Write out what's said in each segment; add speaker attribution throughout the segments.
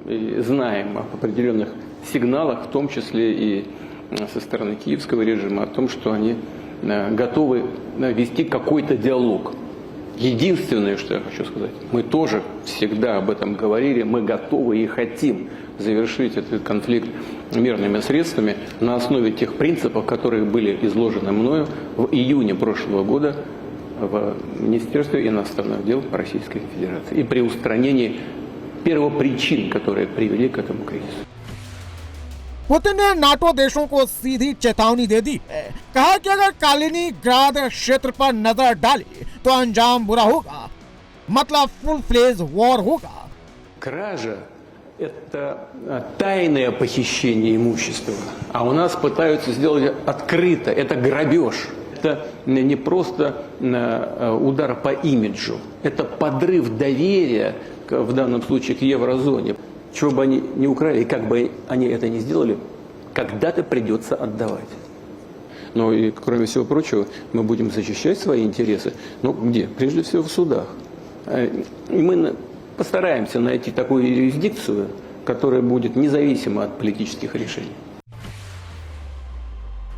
Speaker 1: и знаем об определенных сигналах, в том числе и со стороны киевского режима, о том, что они готовы вести какой-то диалог. Единственное, что я хочу сказать, мы тоже всегда об этом говорили, мы готовы и хотим завершить этот конфликт мирными средствами на основе тех принципов, которые были изложены мною в июне прошлого года в Министерстве иностранных дел Российской Федерации и при устранении первопричин, которые привели к этому кризису.
Speaker 2: Putin ने NATO देशों को सीधी चेतावनी दे दी है। कहा कि अगर कालिनिंग्राद क्षेत्र पर नजर डाली तो अंजाम बुरा होगा, मतलब फुल फ्लेज वॉर होगा।
Speaker 1: Кража – это тайное похищение имущества, а у нас пытаются сделать открыто. Это грабеж. Это не просто удар по имиджу, это подрыв доверия, в данном случае, к еврозоне. Чего бы они ни украли, и как бы они это ни сделали, когда-то придется отдавать. Но и, кроме всего прочего, мы будем защищать свои интересы. Ну, где? Прежде всего в судах. И мы постараемся найти такую юрисдикцию, которая будет независима от политических решений.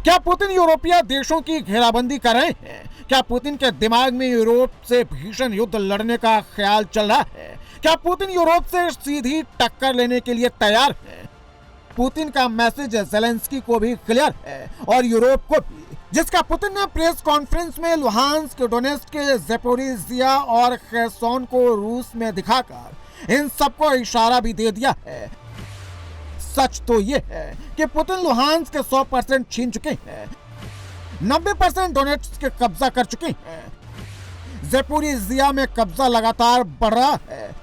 Speaker 2: क्या पुतिन यूरोपीय देशों की घेराबंदी कर रहे हैं? क्या पुतिन के दिमाग में यूरोप से भीषण युद्ध लड़ने का ख्याल चल रहा है? क्या पुतिन यूरोप से सीधी टक्कर लेने के लिए तैयार है? पुतिन का मैसेज ज़ेलेंस्की को भी क्लियर है और यूरोप को भी, जिसका पुतिन ने प्रेस कॉन्फ्रेंस में लुहांस्क, डोनेट्स्क, ज़ैपोरिज़िया और खेर्सोन को रूस में दिखाकर इन सबको इशारा भी दे दिया है। सच तो ये है कि पुतिन लुहांस्क के 100% छीन चुके हैं, 90% डोनेट्स्क के कब्जा कर चुके हैं, ज़ैपोरिज़िया में कब्जा लगातार बढ़ रहा है,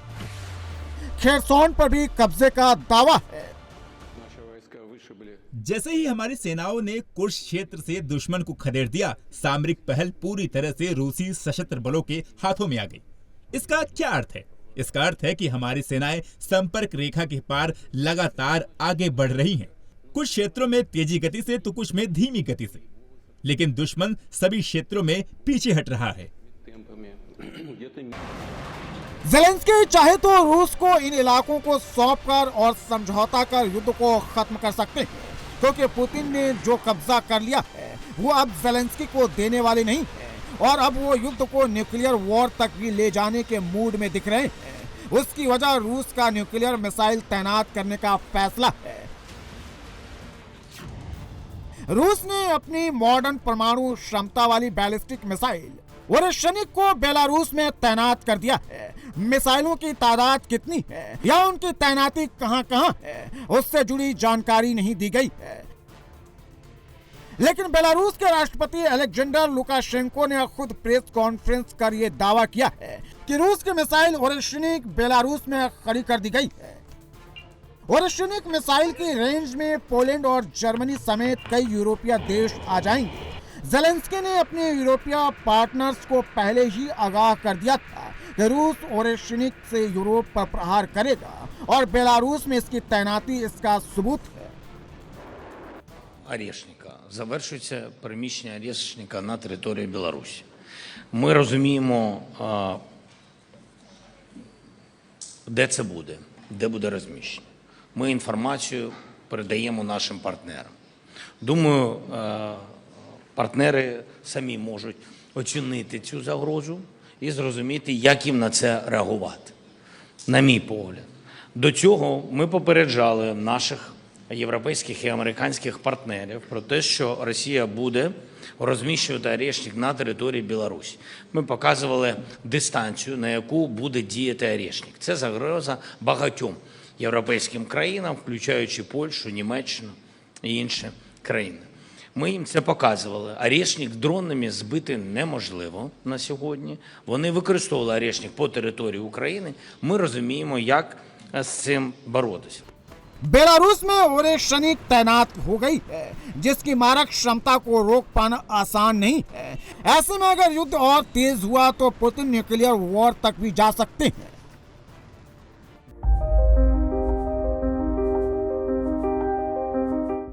Speaker 2: खेर्सोन पर भी कब्जे का दावा है।
Speaker 3: जैसे ही हमारी सेनाओं ने कुर्श क्षेत्र से दुश्मन को खदेड़ दिया, सामरिक पहल पूरी तरह से रूसी सशस्त्र बलों के हाथों में आ गई। इसका क्या अर्थ है? इसका अर्थ है कि हमारी सेनाएं संपर्क रेखा के पार लगातार आगे बढ़ रही हैं। कुछ क्षेत्रों में तेजी गति से तो कुछ में धीमी गति से, लेकिन दुश्मन सभी क्षेत्रों में पीछे हट रहा है।
Speaker 2: ज़ेलेंस्की चाहे तो रूस को इन इलाकों को सौंपकर और समझौता कर युद्ध को खत्म कर सकते हैं, क्योंकि पुतिन ने जो कब्जा कर लिया है वो अब ज़ेलेंस्की को देने वाले नहीं है और अब वो युद्ध को न्यूक्लियर वॉर तक भी ले जाने के मूड में दिख रहे हैं। उसकी वजह रूस का न्यूक्लियर मिसाइल तैनात करने का फैसला है। रूस ने अपनी मॉडर्न परमाणु क्षमता वाली बैलिस्टिक मिसाइल ओरेशनिक को बेलारूस में तैनात कर दिया है। मिसाइलों की तादाद कितनी है या उनकी तैनाती कहां-कहां है, उससे जुड़ी जानकारी नहीं दी गई है। लेकिन बेलारूस के राष्ट्रपति अलेक्जेंडर लुकाशेंको ने खुद प्रेस कॉन्फ्रेंस कर यह दावा किया है कि रूस की मिसाइल ओरेशनिक बेलारूस में खड़ी कर दी गई है। ओरेशनिक मिसाइल की रेंज में पोलैंड और जर्मनी समेत कई यूरोपीय देश आ जाएंगे। ज़ेलेंस्की ने अपने यूरोपीय पार्टनर्स को पहले ही आगाह कर दिया था कि रूस ओरेशनिक से यूरोप पर प्रहार करेगा और बेलारूस में इसकी तैनाती इसका सबूत है।
Speaker 4: Орешника. Завершується переміщення Орешника на територію Білорусі. Ми розуміємо, де це буде, де буде розміщення. Ми інформацію передаємо нашим партнерам. Думаю, партнери самі можуть оцінити цю загрозу і зрозуміти, як їм на це реагувати. На мій погляд. До цього ми попереджали наших європейських і американських партнерів про те, що Росія буде розміщувати Орешник на території Білорусі. Ми показували дистанцію, на яку буде діяти Орешник. Це загроза багатьом європейським країнам, включаючи Польщу, Німеччину і інші країни. Ми їм це показували. Орешник дронами збити неможливо на сьогодні. Вони використовували Орешник по території України. Ми розуміємо, як з цим боротися.
Speaker 2: बेलारूस में ओरेशनिक तैनात हो गई है, जिसकी मारक क्षमता को रोक पाना आसान नहीं है। ऐसे में अगर युद्ध और तेज हुआ तो पुतिन न्यूक्लियर वॉर तक भी जा सकते हैं।